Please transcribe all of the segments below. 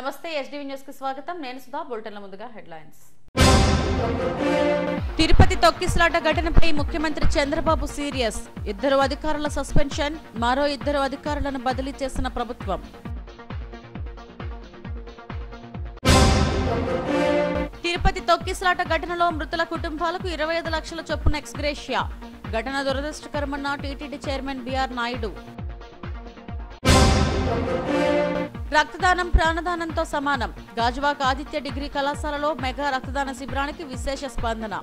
నమస్తే SDV news కి స్వాగతం నేను సుధా బులెటిన్ల ముందుగా హెడ్లైన్స్ తిరుపతి తొక్కిసలాట ఘటనపై ముఖ్యమంత్రి చంద్రబాబు సీరియస్ ఇద్దరు అధికారుల సస్పెన్షన్ మరో ఇద్దరు అధికారులను బదిలీ చేసిన ప్రభుత్వం తిరుపతి తొక్కిసలాట ఘటనలో మృతుల కుటుంబాలకు 25 లక్షల చొప్పున ఎక్స్గ్రేషియా ఘటన దురదృష్టకరమన్న టీటీడీ చైర్మన్ బిఆర్ నాయుడు రక్తదానం ప్రాణదానంతో సమానం గాజువాక ఆదిత్య డిగ్రీ కళాశాలలో మెగా రక్తదాన శిబిరానికి విశేష స్పందన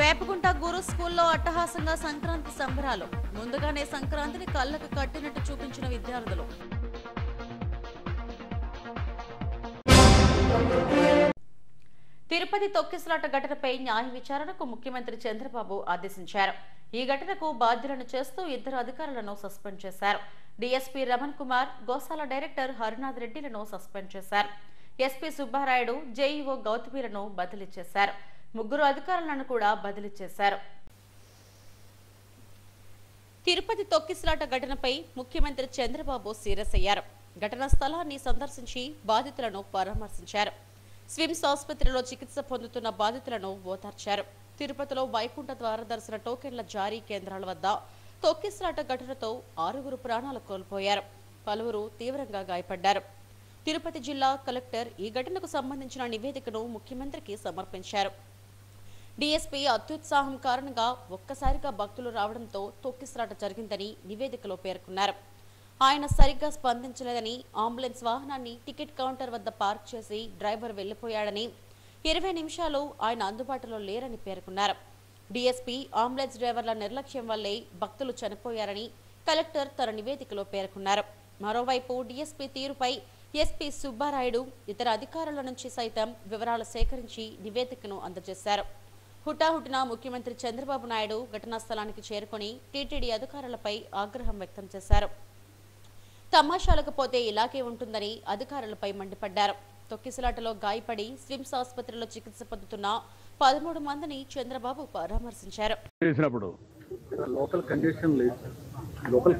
వేపగుంట గురు స్కూల్లో అట్టహాసంగా సంక్రాంతి సంబరాలు ముందుగానే సంక్రాంతిని కళ్ళకు కట్టినట్టు చూపించిన విద్యార్థులు తిరుపతి తొక్కిసలాట ఘటనపై న్యాయ విచారణకు ముఖ్యమంత్రి చంద్రబాబు ఆదేశించారు ఈ ఘటనకు బాధ్యులను చేస్తూ ఇద్దరు అధికారులను సస్పెండ్ చేశారు డీఎస్పీ రమణ్ కుమార్ గోశాల డైరెక్టర్ హరినాథ్ రెడ్డిలను సస్పెండ్ చేశారు ఎస్పీ సుబ్బారాయుడు జేఈఓ గౌతమిలను బదిలీ చేశారు ముగ్గురు అధికారులను కూడా బదిలీ చేశారు తిరుపతి తొక్కిసలాట ఘటనపై ముఖ్యమంత్రి చంద్రబాబు సీరియస్ అయ్యారు ఘటనా స్థలాన్ని సందర్శించి బాధితులను పరామర్శించారు స్విమ్స్ ఆసుపత్రిలో చికిత్స పొందుతున్న బాధితులను ఓదార్చారు తిరుపతిలో వైకుంఠ ద్వార దర్శన టోకెన్ల జారీ కేంద్రాల వద్ద తొక్కిసలాట ఘటనతో 6 ప్రాణాలు కోల్పోయారు పలువురు తీవ్రంగా గాయపడ్డారు తిరుపతి జిల్లా కలెక్టర్ ఈ ఘటనకు సంబంధించిన నివేదికను ముఖ్యమంత్రికి సమర్పించారు డీఎస్పీ అత్యుత్సాహం కారణంగా ఒక్కసారిగా భక్తులు రావడంతో తొక్కిసలాట జరిగిందని నివేదికలో పేర్కొన్నారు ఆయన సరిగ్గా స్పందించలేదని అంబులెన్స్ వాహనాన్ని టికెట్ కౌంటర్ వద్ద పార్క్ చేసి డ్రైవర్ వెళ్లిపోయాడని 20 నిమిషాలు ఆయన అందుబాటులో లేరని పేర్కొన్నారు డీఎస్పీ అంబులెన్స్ డ్రైవర్ల నిర్లక్ష్యం వల్లే భక్తులు చనిపోయారని కలెక్టర్ తన నివేదికలో పేర్కొన్నారు మరోవైపు డీఎస్పీ తీరుపై ఎస్పీ సుబ్బారాయుడు ఇతర అధికారుల నుంచి సైతం వివరాలు సేకరించి నివేదికను అందజేశారు హుటాహుటిన ముఖ్యమంత్రి చంద్రబాబు నాయుడు ఘటనా స్థలానికి చేరుకుని టీటీడీ అధికారులపై ఆగ్రహం వ్యక్తం చేశారు తమాషాలకు పోతే ఇలాగే ఉంటుందని అధికారులపై మండిపడ్డారు తొక్కిసలాటలో గాయపడి స్విమ్స్ ఆసుపత్రిలో చికిత్స పొందుతున్న 13 మందిని చంద్రబాబు పరామర్శించారు లోకల్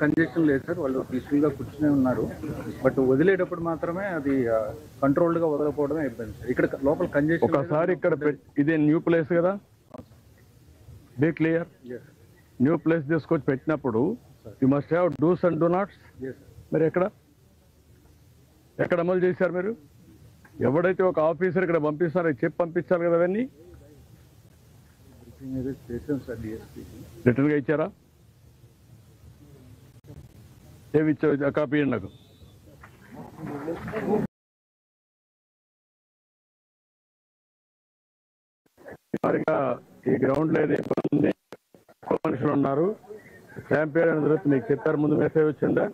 కంజెషన్ లేదు సార్ వాళ్ళు పీస్ఫుల్ గా కూర్చునే ఉన్నారు బట్ వదిలేటప్పుడు మాత్రమే అది కంట్రోల్డ్ గా వదలకపోవడమే అయిపోయింది సార్ ఇక్కడ లోకల్ కంజెషన్ ఒకసారి ఇక్కడ ఇదే న్యూ ప్లేస్ కదా బీ క్లియర్ న్యూ ప్లేస్ తీసుకొచ్చి పెట్టినప్పుడు you must have dos and do nots మరి ఎక్కడ అమలు చేశారు మీరు ఎవడైతే ఒక ఆఫీసర్ ఇక్కడ పంపిస్తారో చెప్పి పంపించాలి కదా అవన్నీ రిటర్న్ గా ఇచ్చారా ఏమి ఇచ్చారు కాపీ ఇవ్వండి నాకు ఈ గ్రౌండ్ లో మనుషులు ఉన్నారు క్యాంపేర్ అయిన తర్వాత మీకు చెప్పారు ముందు మెసేజ్ వచ్చిందా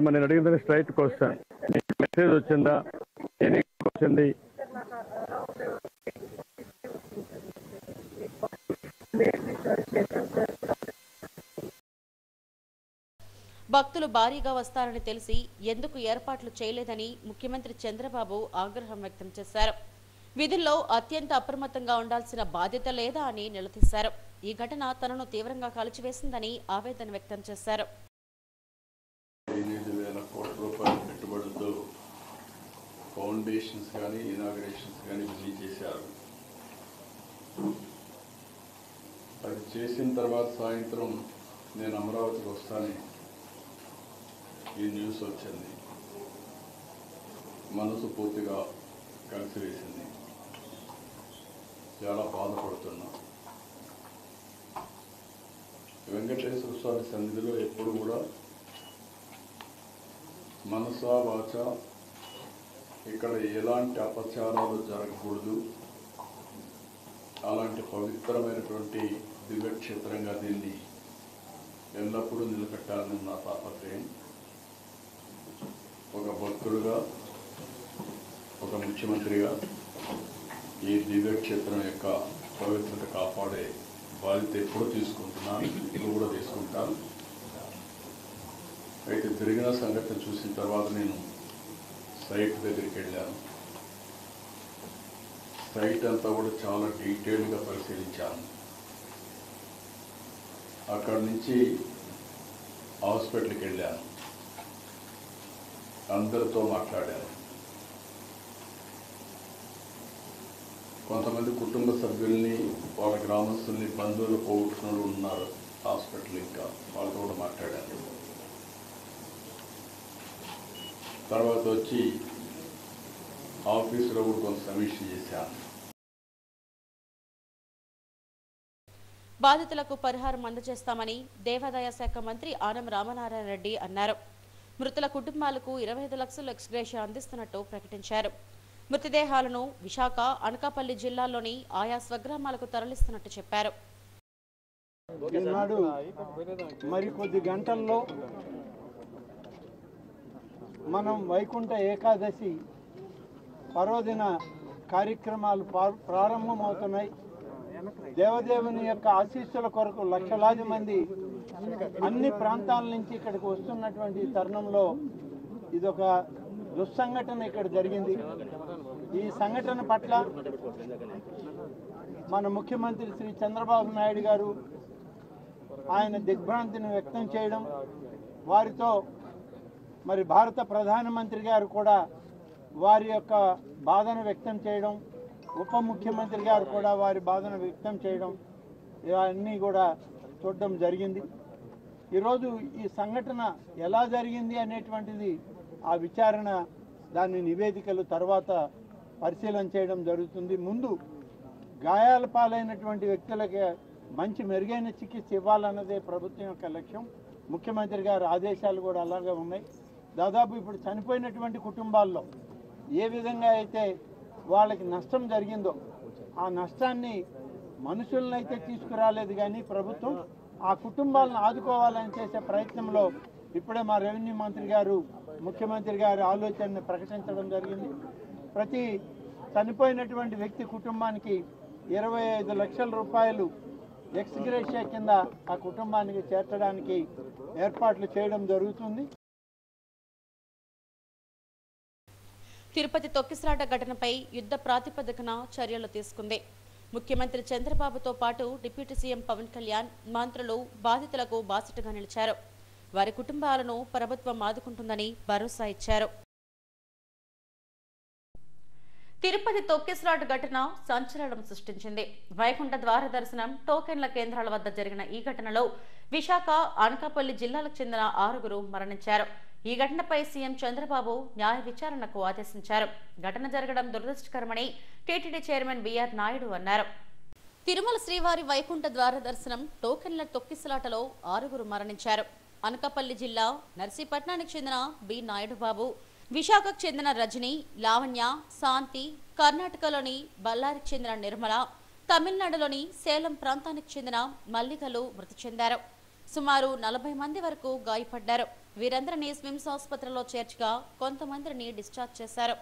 నేను అడిగింది స్ట్రైట్ క్వశ్చన్ మెసేజ్ వచ్చిందా వచ్చింది భక్తులు భారీగా వస్తారని తెలిసి ఎందుకు ఏర్పాట్లు చేయలేదని ముఖ్యమంత్రి చంద్రబాబు ఆగ్రహం వ్యక్తం చేశారు విధుల్లో అత్యంత అప్రమత్తంగా ఉండాల్సిన బాధ్యత లేదా అని నిలదీశారు ఈ ఘటన తనను తీవ్రంగా కలిచివేసిందని ఆవేదన వ్యక్తం చేశారు 8,000 కోట్ల రూపాయల పెట్టుబడులతో ఫౌండేషన్స్ కానీ ఇనాగ్రేషన్స్ కానీ రిలీజ్ చేశారు అది చేసిన తర్వాత సాయంత్రం నేను అమరావతికి వస్తానని ఈ న్యూస్ వచ్చింది మనసు పూర్తిగా కలిసివేసింది చాలా బాధపడుతున్నా వెంకటేశ్వర స్వామి సన్నిధిలో ఎప్పుడు కూడా మనసా వాచ ఇక్కడ ఎలాంటి అపచారాలు జరగకూడదు అలాంటి పవిత్రమైనటువంటి దివ్యక్షేత్రంగా దీన్ని ఎల్లప్పుడూ నిలబెట్టాలని నా తాపత్రయం ఒక భక్తుడుగా ఒక ముఖ్యమంత్రిగా ఈ దివ్యక్షేత్రం యొక్క పవిత్రత కాపాడే బాధ్యత ఎప్పుడు తీసుకుంటున్నాను ఇప్పుడు కూడా తీసుకుంటాను అయితే జరిగిన సంఘటన చూసిన తర్వాత నేను సైట్ దగ్గరికి వెళ్ళాను సైట్ అంతా కూడా చాలా డీటెయిల్గా పరిశీలించాను అక్కడి నుంచి హాస్పిటల్కి వెళ్ళాను, అందరితో మాట్లాడాను. కొంతమంది కుటుంబ సభ్యుల్ని, వాళ్ళ గ్రామస్తుల్ని, బంధువులు పోగొట్టుకుని ఉన్నారు హాస్పిటల్, ఇంకా వాళ్ళతో కూడా మాట్లాడాను. తర్వాత వచ్చి ఆఫీసులో కూడా కొంత సమీక్ష చేశాను. బాధితులకు పరిహారం అందజేస్తామని దేవాదాయ శాఖ మంత్రి ఆనం రామనారాయణ రెడ్డి అన్నారు. మృతుల కుటుంబాలకు 25 లక్షల ఎక్స్గ్రేషియా అందిస్తున్నట్టు ప్రకటించారు. మృతదేహాలను విశాఖ, అనకాపల్లి జిల్లాల్లోని ఆయా స్వగ్రామాలకు తరలిస్తున్నట్టు చెప్పారు. ఈనాడు మరికొద్ది గంటల్లో మనం వైకుంఠ ఏకాదశి పర్వదిన కార్యక్రమాలు ప్రారంభమవుతున్నాయి. దేవదేవుని యొక్క ఆశీస్సుల కొరకు లక్షలాది మంది అన్ని ప్రాంతాల నుంచి ఇక్కడికి వస్తున్నటువంటి తరుణంలో ఇదొక దుస్సంఘటన ఇక్కడ జరిగింది. ఈ సంఘటన పట్ల మన ముఖ్యమంత్రి శ్రీ చంద్రబాబు నాయుడు గారు ఆయన దిగ్భ్రాంతిని వ్యక్తం చేయడం, వారితో మరి భారత ప్రధానమంత్రి గారు కూడా వారి యొక్క బాధను వ్యక్తం చేయడం, ఉప ముఖ్యమంత్రి గారు కూడా వారి బాధను వ్యక్తం చేయడం, ఇవన్నీ కూడా చూడడం జరిగింది. ఈరోజు ఈ సంఘటన ఎలా జరిగింది అనేటువంటిది ఆ విచారణ, దాని నివేదికలు తర్వాత పరిశీలన చేయడం జరుగుతుంది. ముందు గాయాల పాలైనటువంటి వ్యక్తులకి మంచి మెరుగైన చికిత్స ఇవ్వాలన్నదే ప్రభుత్వం యొక్క లక్ష్యం. ముఖ్యమంత్రి గారి ఆదేశాలు కూడా అలాగే ఉన్నాయి. దాదాపు ఇప్పుడు చనిపోయినటువంటి కుటుంబాల్లో ఏ విధంగా అయితే వాళ్ళకి నష్టం జరిగిందో ఆ నష్టాన్ని మనుషులను అయితే తీసుకురాలేదు, కానీ ప్రభుత్వం ఆ కుటుంబాలను ఆదుకోవాలని చేసే ప్రయత్నంలో ఇప్పుడే మా రెవెన్యూ మంత్రి గారు, ముఖ్యమంత్రి గారి ఆలోచనని ప్రకటించడం జరిగింది. ప్రతి చనిపోయినటువంటి వ్యక్తి కుటుంబానికి 25 లక్షల రూపాయలు ఎక్స్గ్రేషియా కింద ఆ కుటుంబానికి చేర్చడానికి ఏర్పాట్లు చేయడం జరుగుతుంది. తిరుపతి తొక్కిసలాట ఘటనపై యుద్ధ ప్రాతిపదికన చర్యలు తీసుకుంది. ముఖ్యమంత్రి చంద్రబాబుతో పాటు డిప్యూటీ సీఎం పవన్ కళ్యాణ్, మంత్రులు బాధితులకు బాసటగా నిలిచారు. వారి కుటుంబాలను ప్రభుత్వం ఆదుకుంటుందని భరోసా ఇచ్చారు. తిరుపతి తొక్కిసలాట ఘటన సంచలనం సృష్టించింది. వైకుంఠ ద్వార దర్శనం టోకెన్ల కేంద్రాల వద్ద జరిగిన ఈ ఘటనలో విశాఖ, అనకాపల్లి జిల్లాలకు చెందిన 6గురు మరణించారు. ఈ ఘటనపై సీఎం చంద్రబాబు న్యాయ విచారణకు ఆదేశించారు. ఘటన జరగడం దురదృష్టకరమని టీటీడీ చైర్మన్ బిఆర్ నాయుడు అన్నారు. తిరుమల శ్రీవారి వైకుంఠ ద్వార దర్శనం టోకెన్ల తొక్కిసలాటలో 6గురు మరణించారు. అనకాపల్లి జిల్లా నర్సీపట్నానికి చెందిన బి నాయుడు బాబు, విశాఖకు చెందిన రజని, లావణ్య, శాంతి, కర్ణాటకలోని బళ్ళారికి చెందిన నిర్మల, తమిళనాడులోని సేలం ప్రాంతానికి చెందిన మల్లికలు మృతి చెందారు. సుమారు 40 మంది వరకు గాయపడ్డారు. వీరందరినీ స్విమ్స్ ఆసుపత్రిలో చేర్చగా కొంతమందిని డిశ్చార్జ్ చేశారు.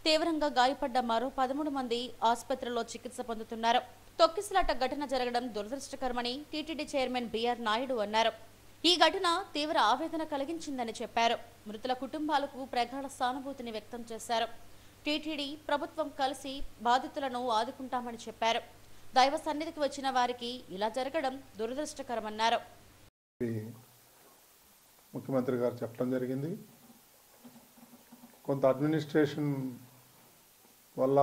తీవ్రంగా గాయపడ్డ మరో 13 మంది ఆసుపత్రిలో చికిత్స పొందుతున్నారు. తొక్కిసలాట ఘటన జరగడం దురదృష్టకరమని టీటీడీ చైర్మన్ బిఆర్ నాయుడు అన్నారు. ఈ ఘటన తీవ్ర ఆవేదన కలిగించిందని చెప్పారు. మృతుల కుటుంబాలకు ప్రగాఢ సానుభూతిని వ్యక్తం చేశారు. టీటీడీ ప్రభుత్వం కలిసి బాధితులను ఆదుకుంటామని చెప్పారు. దైవ సన్నిధికి వచ్చిన వారికి ఇలా జరగడం దురదృష్టకరమన్నారు. ముఖ్యమంత్రి గారు చెప్పడం జరిగింది. కొంత అడ్మినిస్ట్రేషన్ వల్ల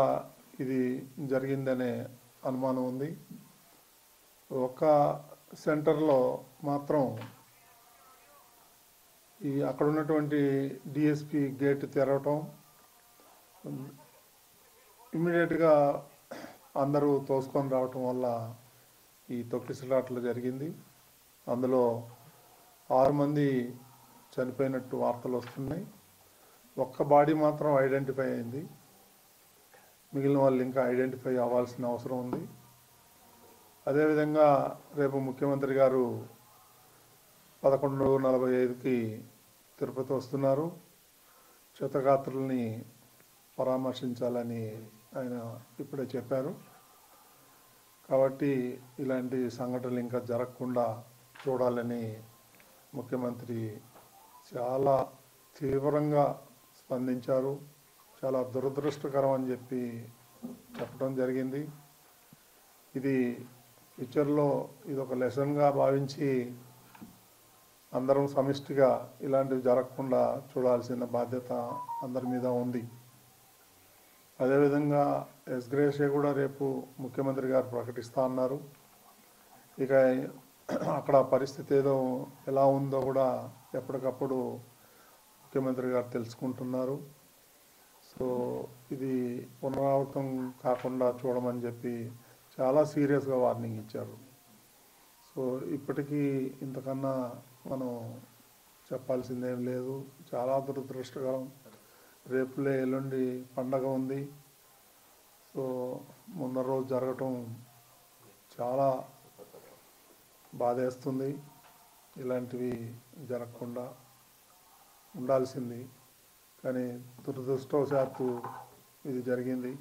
ఇది జరిగిందనే అనుమానం ఉంది. ఒక సెంటర్లో మాత్రం అక్కడ ఉన్నటువంటి డిఎస్పి గేట్ తెరవటం, ఇమ్మీడియట్గా అందరూ తోసుకొని రావటం వల్ల ఈ తొక్కిసలాట్లు జరిగింది. అందులో 6 మంది చనిపోయినట్టు వార్తలు వస్తున్నాయి. ఒక్క బాడీ మాత్రం ఐడెంటిఫై అయింది. మిగిలిన వాళ్ళు ఇంకా ఐడెంటిఫై అవ్వాల్సిన అవసరం ఉంది. అదేవిధంగా రేపు ముఖ్యమంత్రి గారు 11:45కి తిరుపతి వస్తున్నారు. క్షతగాత్రుల్ని పరామర్శించాలని ఆయన ఇప్పుడే చెప్పారు. కాబట్టి ఇలాంటి సంఘటనలు ఇంకా జరగకుండా చూడాలని ముఖ్యమంత్రి చాలా తీవ్రంగా స్పందించారు. చాలా దురదృష్టకరం అని చెప్పి చెప్పడం జరిగింది. ఇది ఫ్యూచర్లో ఇది ఒక లెసన్గా భావించి అందరం సమిష్టిగా ఇలాంటివి జరగకుండా చూడాల్సిన బాధ్యత అందరి మీద ఉంది. అదేవిధంగా ఎస్గ్రేషియా కూడా రేపు ముఖ్యమంత్రి గారు ప్రకటిస్తా అన్నారు. ఇక అక్కడ పరిస్థితి ఎలా ఉందో కూడా ఎప్పటికప్పుడు ముఖ్యమంత్రి గారు తెలుసుకుంటున్నారు. సో ఇది పునరావృతం కాకుండా చూడమని చెప్పి చాలా సీరియస్గా వార్నింగ్ ఇచ్చారు. సో ఇప్పటికీ ఇంతకన్నా మనం చెప్పాల్సిందేం లేదు. చాలా దురదృష్టకరం. రేపులే ఎల్లుండి పండగ ఉంది. సో ముందర రోజు జరగటం చాలా బాధేస్తుంది. ఇలాంటివి జరగకుండా ఉండాల్సింది, కానీ దురదృష్టవశాత్తు ఇది జరిగింది.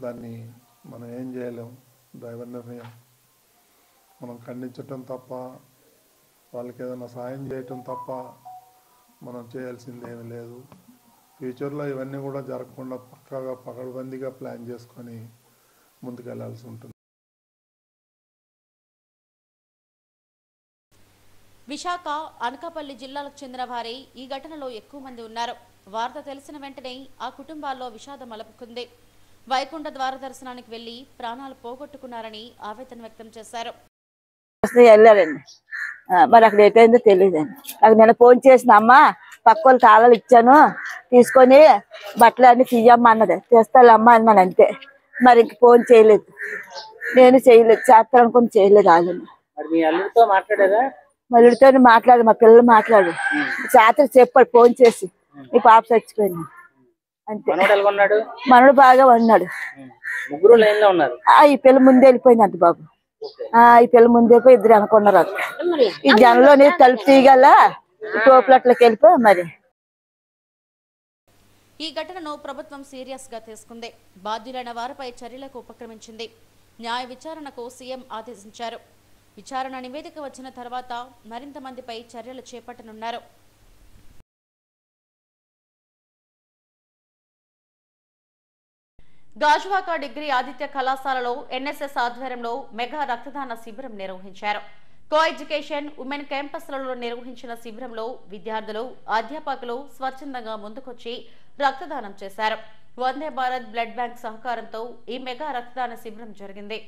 దాన్ని మనం ఏం చేయలేం, దైవ నిర్ణయం. మనం ఖండించటం తప్ప, వాళ్ళకి ఏదైనా సాయం చేయటం తప్ప మనం చేయాల్సింది ఏమీ లేదు. ఫ్యూచర్లో ఇవన్నీ కూడా జరగకుండా పక్కాగా పకడ్బందీగా ప్లాన్ చేసుకొని ముందుకెళ్లాల్సి ఉంటుంది. విశాఖ, అనకాపల్లి జిల్లాలకు చెందిన వారే ఈ ఘటనలో ఎక్కువ మంది ఉన్నారు. వార్త తెలిసిన వెంటనే ఆ కుటుంబాల్లో విషాదం అలపుకుంది. వైకుంఠ ద్వార దర్శనానికి వెళ్లి ప్రాణాలు పోగొట్టుకున్నారని ఆవేదన వ్యక్తం చేశారు. వెళ్ళారండి, మరి అక్కడ ఏటైందో తెలియదండి. నాకు నేను ఫోన్ చేసిన అమ్మ పక్క వాళ్ళు తాళాలు ఇచ్చాను, తీసుకొని బట్టలు అన్ని తీయమ్మ అన్నది. తెస్తాలమ్మ అన్నాను అంతే. మరి ఇంక ఫోన్ చేయలేదు, నేను చేయలేదు, చేస్తాను అనుకుని చేయలేదు. వాళ్ళని మళ్ళీతో మాట్లాడు, మా పిల్లలు మాట్లాడు, చేత చెప్పాడు ఫోన్ చేసి, నీ పాప చచ్చిపోయింది అంతే. మనోడు బాగా ఉన్నాడు. ఈ పిల్ల ముందే వెళ్ళిపోయింది అంత బాబు. ఈ పిల్ల ముందే పోయి ఇద్దరు అనుకున్నారు. ఈ జనంలోనే తలుపు తీయగల తోపులట్లకి వెళ్ళిపోయి మరి. ఈ ఘటనను ప్రభుత్వం సీరియస్ గా తీసుకుంది. బాధ్యులైన వారిపై చర్యలకు ఉపక్రమించింది. న్యాయ విచారణకు సీఎం ఆదేశించారు. విచారణ నివేదిక వచ్చిన తర్వాత మరింత మందిపై చర్యలు చేపట్టనున్నారు. గాజువాక డిగ్రీ ఆదిత్య కళాశాలలో ఎన్ఎస్ఎస్ ఆధ్వర్యంలో మెగా రక్తదాన శిబిరం నిర్వహించారు. కో ఎడ్యుకేషన్ ఉమెన్ క్యాంపస్లలో నిర్వహించిన శిబిరంలో విద్యార్థులు, అధ్యాపకులు స్వచ్ఛందంగా ముందుకొచ్చి రక్తదానం చేశారు. వందే భారత్ బ్లడ్ బ్యాంక్ సహకారంతో ఈ మెగా రక్తదాన శిబిరం జరిగింది.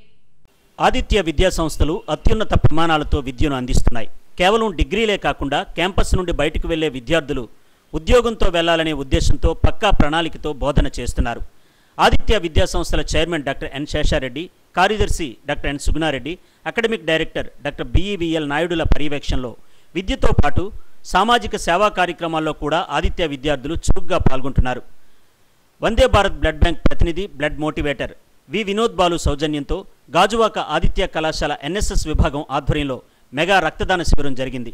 ఆదిత్య విద్యా సంస్థలు అత్యున్నత ప్రమాణాలతో విద్యను అందిస్తున్నాయి. కేవలం డిగ్రీలే కాకుండా క్యాంపస్ నుండి బయటకు వెళ్లే విద్యార్థులు ఉద్యోగంతో వెళ్లాలనే ఉద్దేశంతో పక్కా ప్రణాళికతో బోధన చేస్తున్నారు. ఆదిత్య విద్యా సంస్థల చైర్మన్ డాక్టర్ ఎన్ శేషారెడ్డి, కార్యదర్శి doctor N Sugunareddy, academic director doctor BEVL నాయుడుల పర్యవేక్షణలో విద్యతో పాటు సామాజిక సేవా కార్యక్రమాల్లో కూడా ఆదిత్య విద్యార్థులు చురుగ్గా పాల్గొంటున్నారు. వందే భారత్ బ్లడ్ బ్యాంక్ ప్రతినిధి, బ్లడ్ మోటివేటర్ వి వినోద్ బాలు సౌజన్యంతో గాజువాక ఆదిత్య కళాశాల ఎన్ఎస్ఎస్ విభాగం ఆధ్వర్యంలో మెగా రక్తదాన శిబిరం జరిగింది.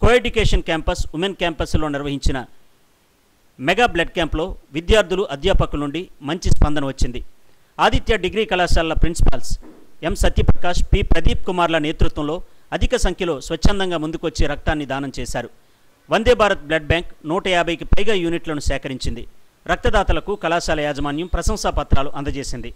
కో ఎడ్యుకేషన్ క్యాంపస్, ఉమెన్ క్యాంపస్లో నిర్వహించిన మెగా బ్లడ్ క్యాంప్లో విద్యార్థులు, అధ్యాపకుల నుండి మంచి స్పందన వచ్చింది. ఆదిత్య డిగ్రీ కళాశాలల ప్రిన్సిపాల్స్ ఎం సత్యప్రకాష్, పి ప్రదీప్ కుమార్ల నేతృత్వంలో అధిక సంఖ్యలో స్వచ్ఛందంగా ముందుకొచ్చి రక్తాన్ని దానం చేశారు. వందే భారత్ బ్లడ్ బ్యాంక్ 150కి పైగా యూనిట్లను సేకరించింది. రక్తదాతలకు కళాశాల యాజమాన్యం ప్రశంసా పత్రాలు అందజేసింది.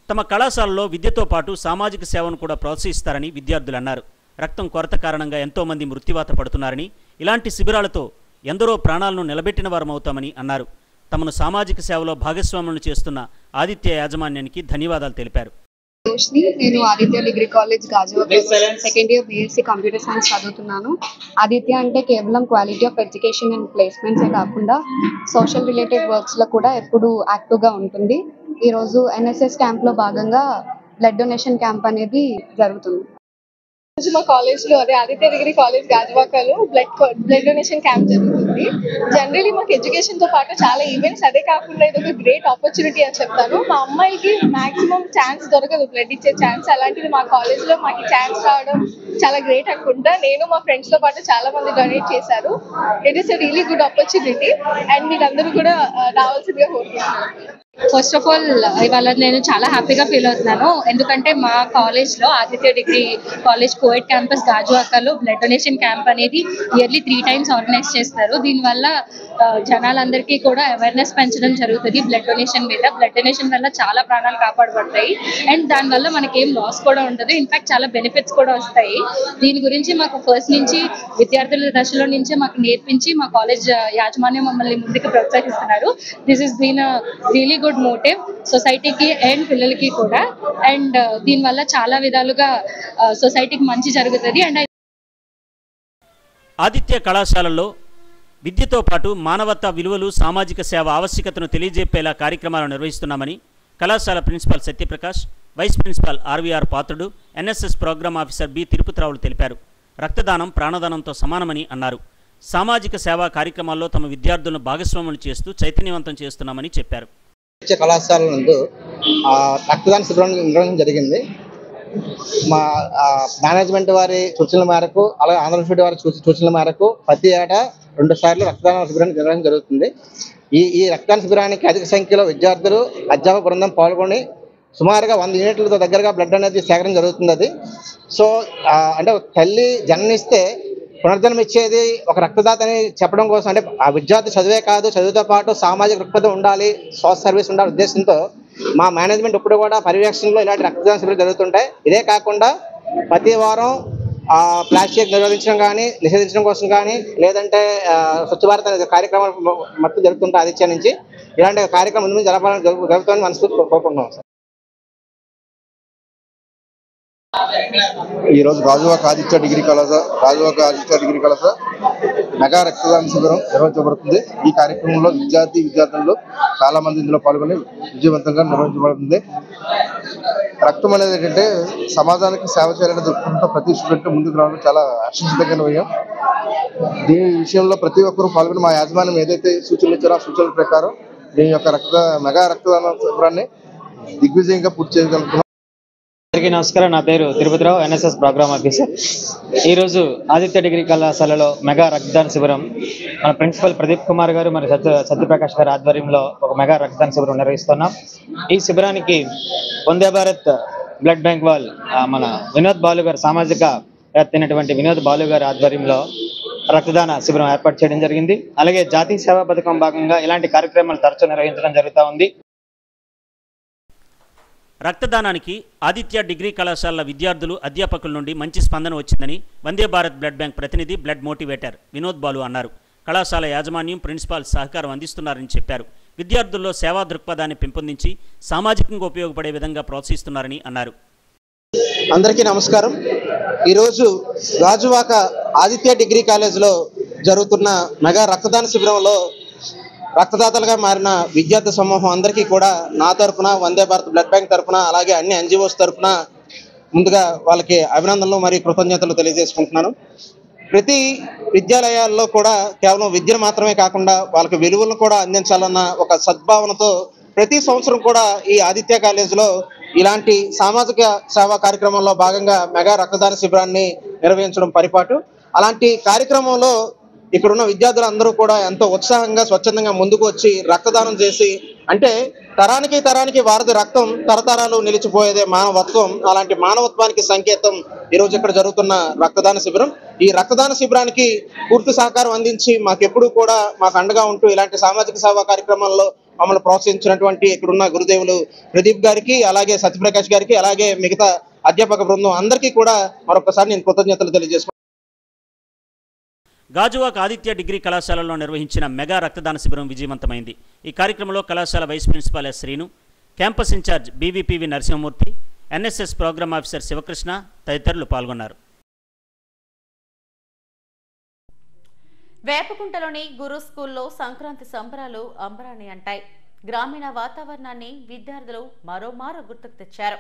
తమ కళాశాలలో విద్యతో పాటు సామాజిక సేవను కూడా ప్రోత్సహిస్తారని విద్యార్థులు అన్నారు. రక్తం కొరత కారణంగా ఎంతోమంది మృత్యువాత పడుతున్నారని, ఇలాంటి శిబిరాలతో ఎందరో ప్రాణాలను నిలబెట్టిన వారమవుతామని అన్నారు. తమను సామాజిక సేవలో భాగస్వాములను చేస్తున్న ఆదిత్య యాజమాన్యానికి ధన్యవాదాలు తెలిపారు. నేను Aditya degree college Gajuwaka second year BSc computer science చదువుతున్నాను. ఆదిత్య అంటే కేవలం క్వాలిటీ ఆఫ్ ఎడ్యుకేషన్ అండ్ ప్లేస్మెంట్సే కాకుండా సోషల్ రిలేటెడ్ వర్క్స్ లో కూడా ఎప్పుడు యాక్టివ్ గా ఉంటుంది. ఈ రోజు ఎన్ఎస్ఎస్ క్యాంప్ లో భాగంగా బ్లడ్ డొనేషన్ క్యాంప్ అనేది జరుగుతుంది. మా కాలేజ్ లో అదే ఆదిత్య డిగ్రీ కాలేజ్ గాజువాకలో బ్లడ్ డొనేషన్ క్యాంప్ జరుగుతుంది. జనరలీ మాకు ఎడ్యుకేషన్ తో పాటు చాలా ఈవెంట్స్, అదే కాకుండా ఇది ఒక గ్రేట్ ఆపర్చునిటీ అని చెప్తాను. మా అమ్మాయికి మాక్సిమం ఛాన్స్ దొరకదు బ్లడ్ ఇచ్చే ఛాన్స్, అలాంటిది మా కాలేజ్ లో మాకు ఛాన్స్ రావడం చాలా గ్రేట్ అనుకుంటా. నేను మా ఫ్రెండ్స్ తో పాటు చాలా మంది డొనేట్ చేశారు. It is a really good opportunity and మీరందరూ కూడా రావాల్సిందిగా కోరుకుంటున్నాను. ఫస్ట్ ఆఫ్ ఆల్ ఇవాళ నేను చాలా హ్యాపీగా ఫీల్ అవుతున్నాను, ఎందుకంటే మా కాలేజ్లో Aditya degree college co-ed campus గాజువాకలో బ్లడ్ డొనేషన్ క్యాంప్ అనేది ఇయర్లీ 3 times ఆర్గనైజ్ చేస్తారు. దీనివల్ల జనాలందరికీ కూడా అవేర్నెస్ పెంచడం జరుగుతుంది బ్లడ్ డొనేషన్ మీద. బ్లడ్ డొనేషన్ వల్ల చాలా ప్రాణాలు కాపాడబడతాయి అండ్ దానివల్ల మనకేం లాస్ కూడా ఉండదు, ఇన్ఫాక్ట్ చాలా బెనిఫిట్స్ కూడా వస్తాయి. దీని గురించి మాకు ఫస్ట్ నుంచి విద్యార్థుల దశలో నుంచే మాకు నేర్పించి మా కాలేజ్ యాజమాన్యం మమ్మల్ని ముందుకు ప్రోత్సహిస్తున్నారు. This is been really good motive సొసైటీకి అండ్ పిల్లలకి కూడా. అండ్ దీనివల్ల చాలా విధాలుగా సొసైటీకి మంచి జరుగుతుంది. అండ్ ఆదిత్య కళాశాలల్లో విద్యతో పాటు మానవతా విలువలు, సామాజిక సేవ ఆవశ్యకతను తెలియజెప్పేలా కార్యక్రమాలు నిర్వహిస్తున్నామని కళాశాల principal Satyaprakash, vice principal RVR Patrudu, NSS programme officer B తిరుపతిరావులు తెలిపారు. రక్తదానం ప్రాణదానంతో సమానమని అన్నారు. సామాజిక సేవా కార్యక్రమాల్లో తమ విద్యార్థులను భాగస్వాములు చేస్తూ చైతన్యవంతం చేస్తున్నామని చెప్పారు. కళాశాల నందు రక్తదాన శిబిరం నిర్వహించడం జరిగింది. మా మేనేజ్మెంట్ వారి సూచనల మేరకు, అలాగే ఆంధ్ర యూనివర్సిటీ వారి సూచనల మేరకు ప్రతి ఏటా 2 సార్లు రక్తదాన శిబిరం నిర్వహించడం జరుగుతుంది. ఈ రక్తదాన శిబిరానికి అధిక సంఖ్యలో విద్యార్థులు, అధ్యాపక బృందం పాల్గొని సుమారుగా 100 యూనిట్లతో దగ్గరగా బ్లడ్ అనేది సేకరణ జరుగుతుంది. అది సో అంటే తల్లి జన్మనిస్తే పునర్జన్మ ఇచ్చేది ఒక రక్తదాత అని చెప్పడం కోసం, అంటే ఆ విద్యార్థి చదివే కాదు, చదువుతో పాటు సామాజిక దృక్పథం ఉండాలి, సోషల్ సర్వీస్ ఉండాలి ఉద్దేశంతో మా మేనేజ్మెంట్ ఇప్పుడు కూడా పర్యవేక్షణలో ఇలాంటి రక్తదాన శిబిరాలు జరుగుతుంటాయి. ఇదే కాకుండా ప్రతి వారం ప్లాస్టిక్ నిరోధించడం కానీ, నిషేధించడం కోసం కానీ, లేదంటే స్వచ్ఛ భారత్ అనే కార్యక్రమాలు మొత్తం జరుగుతుంటాయి. ఆదిత్య నుంచి ఇలాంటి కార్యక్రమం ముందు జరపాలని జరుగుతుందని మనస్ఫూర్తిగా కోరుకుంటున్నాం. ఈరోజు గాజువాక ఆదిత్య డిగ్రీ కళాశాల మెగా రక్తదాన శిబిరం నిర్వహించబడుతుంది. ఈ కార్యక్రమంలో విద్యార్థులు చాలా మంది ఇందులో పాల్గొని విజయవంతంగా నిర్వహించబడుతుంది. రక్తం అనేది ఏంటంటే సమాజానికి సేవ చేయాలని దృక్పథంతో ప్రతి స్టూడెంట్ ముందుకు రావడం చాలా హర్షించదగిన విషయం. దీని విషయంలో ప్రతి ఒక్కరూ పాల్గొని మా యాజమాన్యం ఏదైతే సూచనలు ఇచ్చారో ఆ సూచనల ప్రకారం దీని యొక్క మెగా రక్తదాన శిబిరాన్ని దిగ్విజయంగా పూర్తి చేయగలుగుతున్నాం. అందరికీ నమస్కారం. నా పేరు తిరుపతిరావు, ఎన్ఎస్ఎస్ ప్రోగ్రామ్ ఆఫీసర్. ఈరోజు ఆదిత్య డిగ్రీ కళాశాలలో మెగా రక్తదాన శిబిరం మన ప్రిన్సిపల్ ప్రదీప్ కుమార్ గారు మరియు సత్యప్రకాష్ గారి ఆధ్వర్యంలో ఒక మెగా రక్తదాన శిబిరం నిర్వహిస్తున్నాం. ఈ శిబిరానికి Vande Bharat blood bank wall మన వినోద్ బాలు గారు, సామాజిక అయినటువంటి వినోద్ బాలు గారి ఆధ్వర్యంలో రక్తదాన శిబిరం ఏర్పాటు చేయడం జరిగింది. అలాగే జాతీయ సేవా పథకం భాగంగా ఇలాంటి కార్యక్రమాలు తరచూ నిర్వహించడం జరుగుతూ ఉంది. రక్తదానానికి ఆదిత్య డిగ్రీ కళాశాల విద్యార్థులు, అధ్యాపకుల నుండి మంచి స్పందన వచ్చిందని వందే భారత్ బ్లడ్ బ్యాంక్ ప్రతినిధి, బ్లడ్ మోటివేటర్ వినోద్ బాలు అన్నారు. కళాశాల యాజమాన్యం, ప్రిన్సిపాల్ సహకారం అందిస్తున్నారని చెప్పారు. విద్యార్థుల్లో సేవా దృక్పథాన్ని పెంపొందించి సామాజికంగా ఉపయోగపడే విధంగా ప్రోత్సహిస్తున్నారని అన్నారు. అందరికీ నమస్కారం. ఈరోజు గాజువాక ఆదిత్య డిగ్రీ కాలేజ్లో జరుగుతున్న మెగా రక్తదాన శిబిరంలో రక్తదాతలుగా మారిన విద్యార్థి సమూహం అందరికీ కూడా నా తరఫున, వందే భారత్ బ్లడ్ బ్యాంక్ తరఫున, అలాగే అన్ని ఎన్జిఓస్ తరఫున ముందుగా వాళ్ళకి అభినందనలు మరియు కృతజ్ఞతలు తెలియజేసుకుంటున్నాను. ప్రతి విద్యాలయాల్లో కూడా కేవలం విద్యను మాత్రమే కాకుండా వాళ్ళకి విలువలను కూడా అందించాలన్న ఒక సద్భావనతో ప్రతి సంవత్సరం కూడా ఈ ఆదిత్య కాలేజీలో ఇలాంటి సామాజిక సేవా కార్యక్రమంలో భాగంగా మెగా రక్తదాన శిబిరాన్ని నిర్వహించడం పరిపాటు. అలాంటి కార్యక్రమంలో ఇక్కడున్న విద్యార్థులందరూ కూడా ఎంతో ఉత్సాహంగా, స్వచ్ఛందంగా ముందుకు వచ్చి రక్తదానం చేసి, అంటే తరానికి వారధి రక్తం, తరతరాలు నిలిచిపోయేదే మానవత్వం. అలాంటి మానవత్వానికి సంకేతం ఈరోజు ఇక్కడ జరుగుతున్న రక్తదాన శిబిరం. ఈ రక్తదాన శిబిరానికి పూర్తి సహకారం అందించి మాకెప్పుడు కూడా మాకు అండగా ఉంటూ ఇలాంటి సామాజిక సేవా కార్యక్రమాల్లో మమ్మల్ని ప్రోత్సహించినటువంటి ఇక్కడున్న గురుదేవులు ప్రదీప్ గారికి, అలాగే సత్యప్రకాష్ గారికి, అలాగే మిగతా అధ్యాపక బృందం అందరికీ కూడా మరొకసారి నేను కృతజ్ఞతలు తెలియజేసుకుంటున్నాను. గాజువాక ఆదిత్య డిగ్రీ కళాశాలలో నిర్వహించిన మెగా రక్తదాన శిబిరం విజయవంతమైంది. ఈ కార్యక్రమంలో కళాశాల vice principal S Srinu, campus in-charge BVPV Narasimhamurthy, NSS programme officer Sivakrishna తదితరులు పాల్గొన్నారు. వేపకుంటలోని గురు స్కూల్లో సంక్రాంతి సంబరాలు అంబరాన్ని అంటాయి. గ్రామీణ వాతావరణాన్ని విద్యార్థులు మరోమారు గుర్తుకు తెచ్చారు.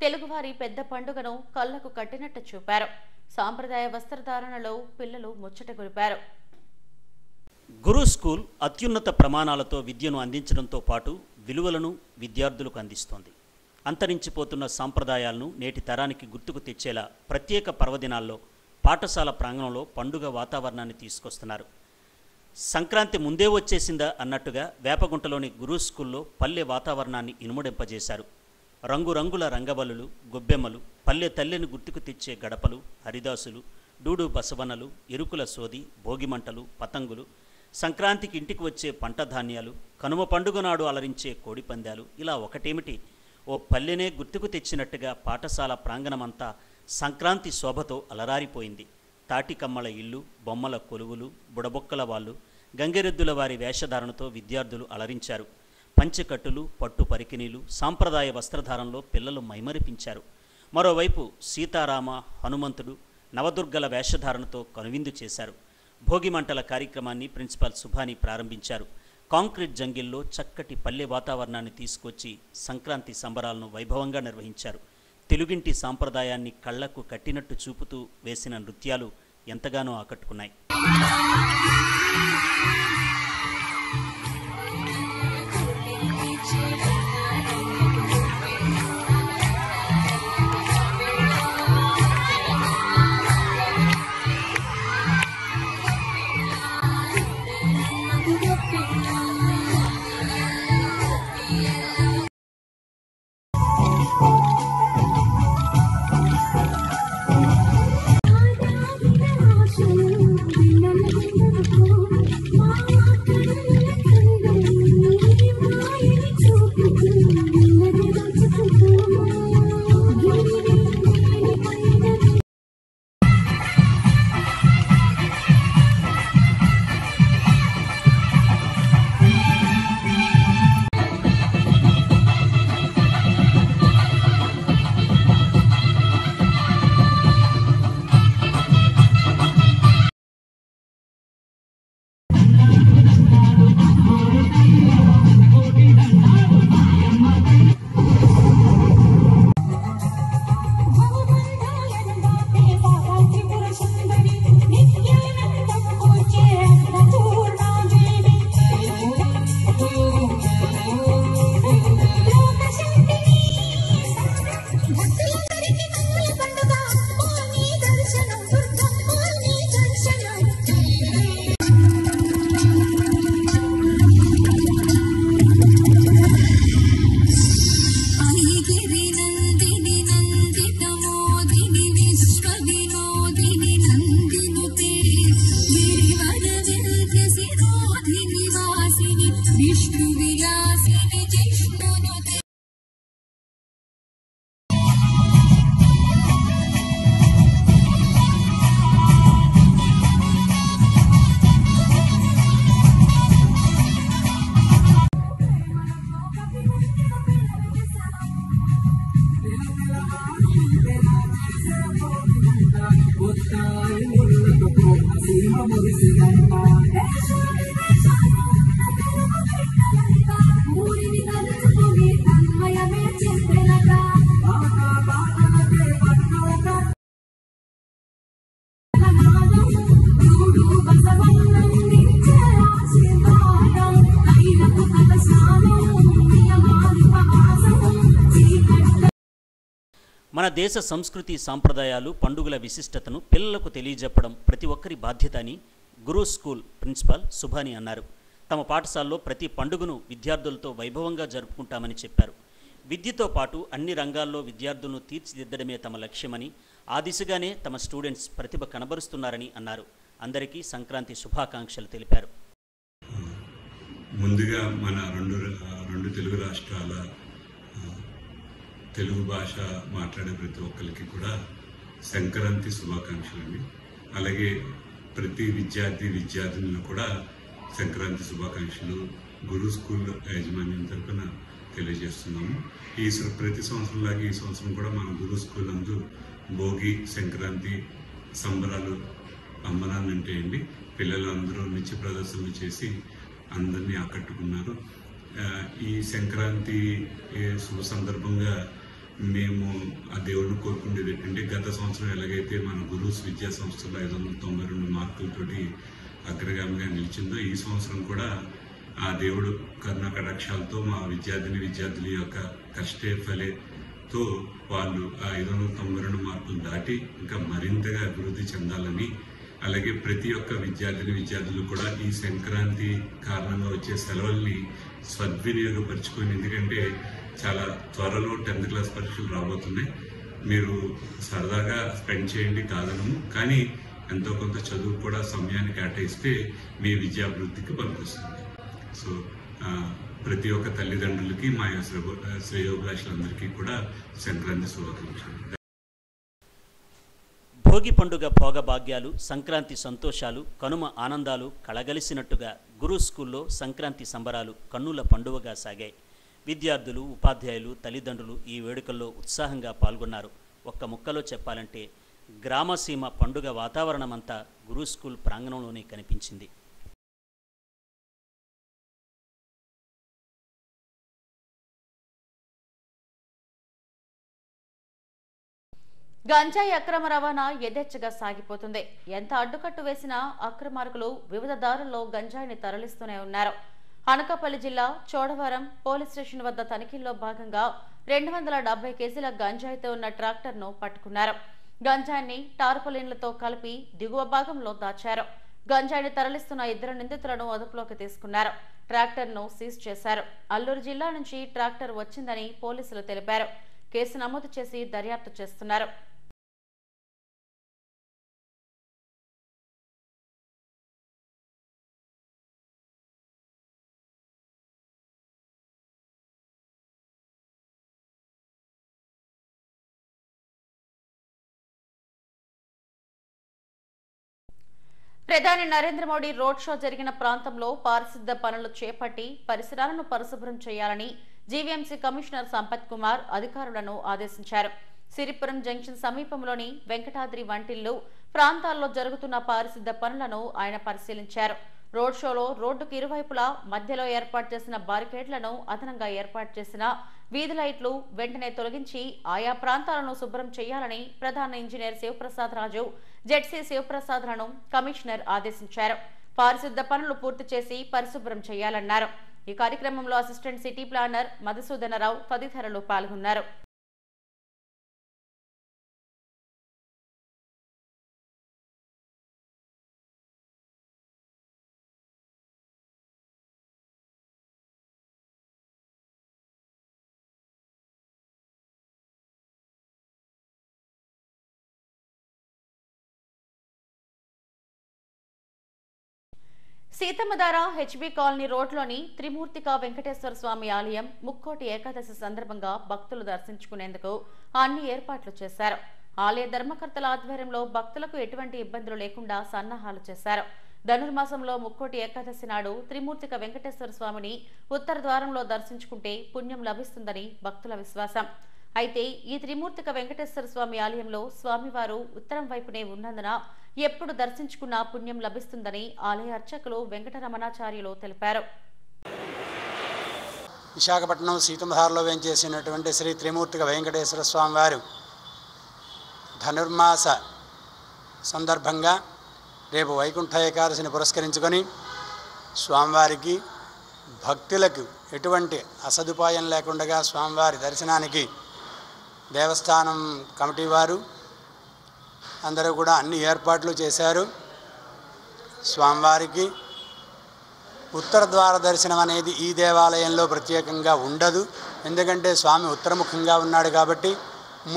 తెలుగువారి పెద్ద పండుగను కళ్లకు కట్టినట్టు చూపారు. సాంప్రదాయ వస్త్రధారణలో పిల్లలు ముచ్చట గొలిపారు. గురు స్కూల్ అత్యున్నత ప్రమాణాలతో విద్యను అందించడంతో పాటు విలువలను విద్యార్థులకు అందిస్తోంది. అంతరించిపోతున్న సాంప్రదాయాలను నేటి తరానికి గుర్తుకు తెచ్చేలా ప్రత్యేక పర్వదినాల్లో పాఠశాల ప్రాంగణంలో పండుగ వాతావరణాన్ని తీసుకొస్తున్నారు. సంక్రాంతి ముందే వచ్చేసిందా అన్నట్టుగా వేపగుంటలోని గురు స్కూల్లో పల్లె వాతావరణాన్ని ఇనుముడింపజేశారు. రంగురంగుల రంగవల్లులు, గొబ్బెమ్మలు, పల్లె తల్లెను గుర్తుకు తెచ్చే గడపలు, హరిదాసులు, డూడు బసవనలు, ఎరుకుల సోది, భోగిమంటలు, పతంగులు, సంక్రాంతికి ఇంటికి వచ్చే పంట ధాన్యాలు, కనుమ పండుగ నాడు అలరించే కోడిపందాలు, ఇలా ఒకటేమిటి ఓ పల్లెనే గుర్తుకు తెచ్చినట్టుగా పాఠశాల ప్రాంగణమంతా సంక్రాంతి శోభతో అలరారిపోయింది. తాటికమ్మల ఇల్లు, బొమ్మల కొలువులు, బుడబొక్కల వాళ్ళు, గంగిరెద్దుల వారి వేషధారణతో విద్యార్థులు అలరించారు. పంచెకట్టులు, పట్టు పరికిణీలు, సాంప్రదాయ వస్త్రధారణలో పిల్లలు మైమరిపించారు. మరోవైపు సీతారామ, హనుమంతుడు, నవదుర్గల వేషధారణతో కనువిందు చేశారు. భోగిమంటల కార్యక్రమాన్ని ప్రిన్సిపాల్ సుభాని ప్రారంభించారు. కాంక్రీట్ జంగిల్లో చక్కటి పల్లె వాతావరణాన్ని తీసుకొచ్చి సంక్రాంతి సంబరాలను వైభవంగా నిర్వహించారు. తెలుగింటి సాంప్రదాయాన్ని కళ్లకు కట్టినట్టు చూపుతూ వేసిన నృత్యాలు ఎంతగానో ఆకట్టుకున్నాయి. మన దేశ సంస్కృతి సాంప్రదాయాలు పండుగల విశిష్టతను పిల్లలకు తెలియజెప్పడం ప్రతి ఒక్కరి బాధ్యత అని గురు స్కూల్ ప్రిన్సిపాల్ సుభాని అన్నారు. తమ పాఠశాలలో ప్రతి పండుగను విద్యార్థులతో వైభవంగా జరుపుకుంటామని చెప్పారు. విద్యతో పాటు అన్ని రంగాల్లో విద్యార్థులను తీర్చిదిద్దడమే తమ లక్ష్యమని, ఆ దిశగానే తమ స్టూడెంట్స్ ప్రతిభ కనబరుస్తున్నారని అన్నారు. అందరికీ సంక్రాంతి శుభాకాంక్షలు తెలిపారు. ముందుగా మన రెండు తెలుగు రాష్ట్రాల తెలుగు భాష మాట్లాడే ప్రతి ఒక్కరికి కూడా సంక్రాంతి శుభాకాంక్షలండి. అలాగే ప్రతి విద్యార్థినులు కూడా సంక్రాంతి శుభాకాంక్షలు గురు స్కూల్ యాజమాన్యం తరఫున తెలియజేస్తున్నాము. ప్రతి సంవత్సరంలాగే ఈ సంవత్సరం కూడా మన గురు స్కూల్ నందు భోగి, సంక్రాంతి సంబరాలు అంబరాన్నంటే అండి పిల్లలందరూ నృత్య ప్రదర్శనలు చేసి అందరినీ ఆకట్టుకున్నారు. ఈ సంక్రాంతి శుభ సందర్భంగా మేము ఆ దేవుడిని కోరుకునేది ఏంటంటే గత సంవత్సరం ఎలాగైతే మన గురుస్ విద్యా సంస్థలో 592 మార్కులతోటి అగ్రగామిగా నిలిచిందో ఈ సంవత్సరం కూడా ఆ దేవుడు కరుణ కటాక్షాలతో మా విద్యార్థుల యొక్క కష్టే ఫలేతో వాళ్ళు ఆ 592 మార్కులు దాటి ఇంకా మరింతగా అభివృద్ధి చెందాలని, అలాగే ప్రతి ఒక్క విద్యార్థులు కూడా ఈ సంక్రాంతి కారణంగా వచ్చే సెలవుల్ని సద్వినియోగపరుచుకొని, ఎందుకంటే చాలా త్వరలో 10th క్లాస్ పరీక్షలు రాబోతున్నాయి. మీరు సరదాగా స్పెండ్ చేయండి కాదనము, కానీ ఎంతో కొంత చదువు కూడా సమయాన్ని కేటాయిస్తే మీ విద్యాభివృద్ధికి పనికొస్తుంది. సో ప్రతి ఒక్క తల్లిదండ్రులకి మా శ్రేయోభిలాషులందరికీ కూడా సంక్రాంతి శుభాకాంక్షలు. భోగి పండుగ భోగభాగ్యాలు, సంక్రాంతి సంతోషాలు, కనుమ ఆనందాలు కళగలిసినట్టుగా గురు స్కూల్లో సంక్రాంతి సంబరాలు కన్నుల పండుగగా సాగాయి. విద్యార్థులు, ఉపాధ్యాయులు, తల్లిదండ్రులు ఈ వేడుకల్లో ఉత్సాహంగా పాల్గొన్నారు. ఒక్క ముక్కలో చెప్పాలంటే గ్రామసీమ పండుగ వాతావరణమంతా గురు స్కూల్ ప్రాంగణంలోనే కనిపించింది. గంజాయి అక్రమ రవాణా యథేచ్ఛగా సాగిపోతుంది. ఎంత అడ్డుకట్టు వేసినా అక్రమార్కులు వివిధ దారుల్లో గంజాయిని తరలిస్తూనే ఉన్నారు. అనకాపల్లి జిల్లా చోడవరం పోలీస్ స్టేషన్ వద్ద తనిఖీల్లో భాగంగా 270 కేజీల గంజాయితో ఉన్న ట్రాక్టర్ను పట్టుకున్నారు. గంజాయిని టార్పలిన్లతో కలిపి దిగువ భాగంలో దాచారు. గంజాయిని తరలిస్తున్న 2 నిందితులను అదుపులోకి తీసుకున్నారు. ట్రాక్టర్ను సీజ్ చేశారు. అల్లూరు జిల్లా నుంచి ట్రాక్టర్ వచ్చిందని పోలీసులు తెలిపారు. కేసు నమోదు చేసి దర్యాప్తు చేస్తున్నారు. ప్రధాని నరేంద్ర మోడీ రోడ్ షో జరిగిన ప్రాంతంలో పారిశుద్ధ్య పనులు చేపట్టి పరిసరాలను పరిశుభ్రం చేయాలని జీవీఎంసీ కమిషనర్ సంపత్ కుమార్ అధికారులను ఆదేశించారు. సిరిపురం జంక్షన్ సమీపంలోని వెంకటాద్రి వంటిల్లు ప్రాంతాల్లో జరుగుతున్న పారిశుద్ధ్య పనులను ఆయన పరిశీలించారు. రోడ్ షోలో రోడ్డుకు ఇరువైపులా మధ్యలో ఏర్పాటు చేసిన బారికేడ్లను అదనంగా ఏర్పాటు చేసిన వీధి లైట్లు వెంటనే తొలగించి ఆయా ప్రాంతాలను శుభ్రం చేయాలని ప్రధాన ఇంజనీర్ శివప్రసాద్ రాజు, జెడ్సీ శివప్రసాద్లను కమిషనర్ ఆదేశించారు. పారిశుద్ధ్య పనులు పూర్తి చేసి పరిశుభ్రం చేయాలన్నారు. ఈ కార్యక్రమంలో అసిస్టెంట్ సిటీ ప్లానర్ మధుసూదనరావు తదితరులు పాల్గొన్నారు. సీతమ్మధార హెచ్బీ కాలనీ రోడ్లోని త్రిమూర్తిక వెంకటేశ్వర స్వామి ఆలయం ముక్కోటి ఏకాదశి సందర్భంగా భక్తులు దర్శించుకునేందుకు అన్ని ఏర్పాట్లు చేశారు. ఆలయ ధర్మకర్తల ఆధ్వర్యంలో భక్తులకు ఎటువంటి ఇబ్బందులు లేకుండా సన్నాహాలు చేశారు. ధనుర్మాసంలో ముక్కోటి ఏకాదశి నాడు త్రిమూర్తిక వెంకటేశ్వర స్వామిని ఉత్తర ద్వారంలో దర్శించుకుంటే పుణ్యం లభిస్తుందని భక్తుల విశ్వాసం. అయితే ఈ త్రిమూర్తిక వెంకటేశ్వర స్వామి ఆలయంలో స్వామివారు ఉత్తరం వైపునే ఉన్నందున ఎప్పుడు దర్శించుకున్నా పుణ్యం లభిస్తుందని ఆలయ అర్చకులు వెంకటరమణాచార్యులు తెలిపారు. విశాఖపట్నం సీతమ్మధారలో వేంచేసినటువంటి శ్రీ త్రిమూర్తిక వెంకటేశ్వర స్వామి వారు ధనుర్మాస సందర్భంగా రేపు వైకుంఠ ఏకాదశిని పురస్కరించుకొని స్వామివారికి భక్తులకు ఎటువంటి అసదుపాయం లేకుండా స్వామివారి దర్శనానికి దేవస్థానం కమిటీ వారు అందరూ కూడా అన్ని ఏర్పాట్లు చేశారు. స్వామివారికి ఉత్తర ద్వార దర్శనం అనేది ఈ దేవాలయంలో ప్రత్యేకంగా ఉండదు. ఎందుకంటే స్వామి ఉత్తరముఖంగా ఉన్నాడు కాబట్టి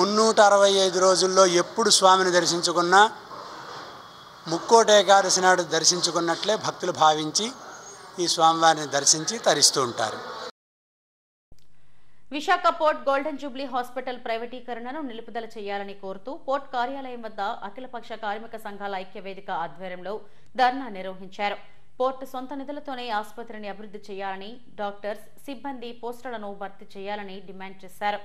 365 రోజుల్లో ఎప్పుడు స్వామిని దర్శించుకున్నా ముక్కోటి ఏకాదశి నాడు దర్శించుకున్నట్లే భక్తులు భావించి ఈ స్వామివారిని దర్శించి తరిస్తూ ఉంటారు. Visakha port golden jubilee hospital ప్రైవేటీకరణను నిలుపుదల చేయాలని కోరుతూ పోర్ట్ కార్యాలయం వద్ద అఖిలపక్ష కార్మిక సంఘాల ఐక్యవేదిక ఆధ్వర్యంలో ధర్నా నిర్వహించారు. పోర్టు సొంత నిధులతోనే ఆసుపత్రిని అభివృద్ధి చేయాలని, డాక్టర్స్, సిబ్బంది పోస్టులను భర్తీ చేయాలని డిమాండ్ చేశారు.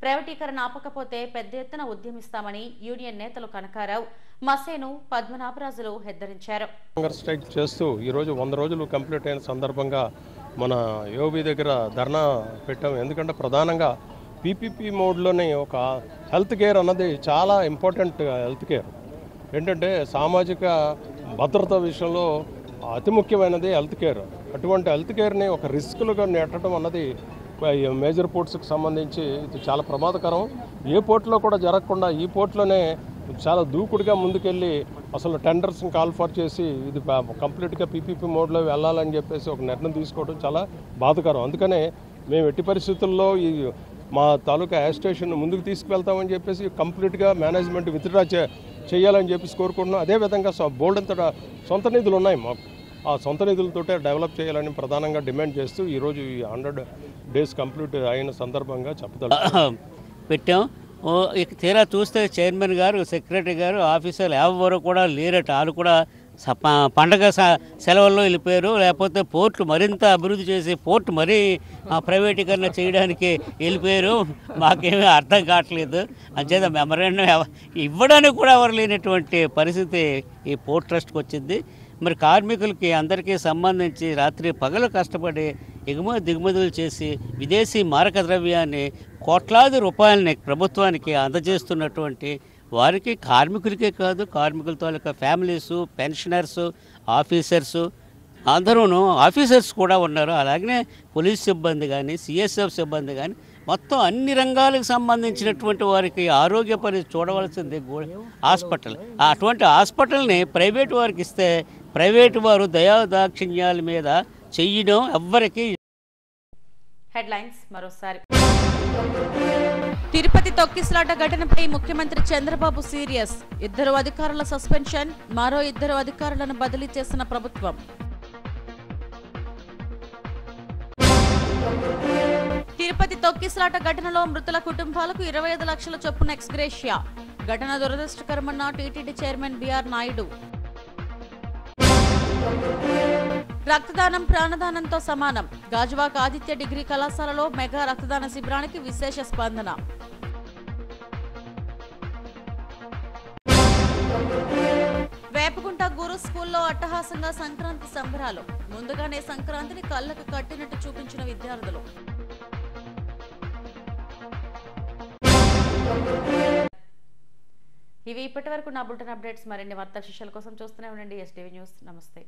ప్రైవేటీకరణ ఆపకపోతే పెద్ద ఎత్తున ఉద్యమిస్తామని యూనియన్ నేతలు కనకారావు, మసేను, పద్మనాభరాజులు హెచ్చరించారు. స్ట్రైక్ చేస్తూ ఈరోజు 100 రోజులు కంప్లీట్ అయిన సందర్భంగా మన యోబీ దగ్గర ధర్నా పెట్టాము. ఎందుకంటే ప్రధానంగా పీపీపీ మోడ్లోనే ఒక హెల్త్ కేర్ అన్నది చాలా ఇంపార్టెంట్. హెల్త్ కేర్ ఏంటంటే సామాజిక భద్రత విషయంలో అతి ముఖ్యమైనది హెల్త్ కేర్. అటువంటి హెల్త్ కేర్ని ఒక రిస్కులుగా నెట్టడం అన్నది మేజర్ పోర్ట్స్కి సంబంధించి ఇది చాలా ప్రమాదకరం. ఏ పోర్ట్లో కూడా జరగకుండా ఈ పోర్ట్లోనే చాలా దూకుడుగా ముందుకెళ్ళి అసలు టెండర్స్ని కాల్ ఫర్ చేసి ఇది కంప్లీట్గా పీపీపీ మోడ్లో వెళ్ళాలని చెప్పేసి ఒక నిర్ణయం తీసుకోవడం చాలా బాధాకరం. అందుకనే మేము ఎట్టి పరిస్థితుల్లో ఈ మా తాలూకా ఎయిర్ స్టేషన్ ముందుకు తీసుకువెళ్తామని చెప్పేసి కంప్లీట్గా మేనేజ్మెంట్ విత్డ్రా చేయాలని చెప్పేసి కోరుకుంటున్నాం. అదేవిధంగా బోల్డ్ అంతటా సొంత నిధులు ఉన్నాయి మాకు. ఆ సొంత నిధులతోటే డెవలప్ చేయాలని ప్రధానంగా డిమాండ్ చేస్తూ ఈరోజు ఈ 100 days కంప్లీట్ అయిన సందర్భంగా చెప్పదలుచుకున్నాం. పెట్టాం. ఇక తీరా చూస్తే చైర్మన్ గారు, సెక్రటరీ గారు, ఆఫీసర్లు ఎవరు కూడా లేరట. వాళ్ళు కూడా పండగ సెలవుల్లో వెళ్ళిపోయారు. లేకపోతే పోర్టు మరింత అభివృద్ధి చేసి పోర్టు మరీ ప్రైవేటీకరణ చేయడానికి వెళ్ళిపోయారు. మాకేమీ అర్థం కావట్లేదు. అంచేత మెమరాండం ఇవ్వడానికి కూడా ఎవరు లేనటువంటి పరిస్థితి ఈ పోర్ట్ ట్రస్ట్కి వచ్చింది. మరి కార్మికులకి అందరికీ సంబంధించి రాత్రి పగలు కష్టపడి ఎగుమతి దిగుమతులు చేసి విదేశీ మారక ద్రవ్యాన్ని కోట్లాది రూపాయలని ప్రభుత్వానికి అందజేస్తున్నటువంటి వారికి, కార్మికులకే కాదు, కార్మికుల తాలూకా ఫ్యామిలీసు, పెన్షనర్సు, ఆఫీసర్సు అందరూను, ఆఫీసర్స్ కూడా ఉన్నారు. అలాగనే పోలీస్ సిబ్బంది కానీ, సిఎస్ఎఫ్ సిబ్బంది కానీ, మొత్తం అన్ని రంగాలకు సంబంధించినటువంటి వారికి ఆరోగ్య పరిస్థితి చూడవలసింది హాస్పిటల్. అటువంటి హాస్పిటల్ని ప్రైవేటు వారికి ఇస్తే ప్రైవేటు వారు దయాదాక్షిణ్యాల మీద చెయ్యడం ఎవ్వరికి. హెడ్లైన్స్ మరోసారి. తిరుపతి తొక్కిసలాట ఘటనపై ముఖ్యమంత్రి చంద్రబాబు సీరియస్. 2 అధికారుల సస్పెన్షన్, మరో 2 అధికారులను బదిలీ చేసిన ప్రభుత్వం. తిరుపతి తొక్కిసలాట ఘటనలో మృతుల కుటుంబాలకు 25 లక్షల చొప్పున ఎక్స్గ్రేషియా. ఘటన దురదృష్టకరమన్న టీటీడీ చైర్మన్ బిఆర్ నాయుడు. రక్తదానం ప్రాణదానంతో సమానం. గాజువాక ఆదిత్య డిగ్రీ కళాశాలలో మెగా రక్తదాన శిబిరానికి విశేష స్పందన. వేపగుంట గురు స్కూల్లో అట్టహాసంగా సంక్రాంతి సంబరాలు. ముందుగానే సంక్రాంతిని కళ్ళకు కట్టినట్టు చూపించిన విద్యార్థులు. ఇవి ఇప్పటి వరకు నా బులెటిన్ అప్డేట్స్. మరిన్ని వార్తా విశేషాల కోసం చూస్తూనే ఉండండి ఎస్టీవీ న్యూస్. నమస్తే.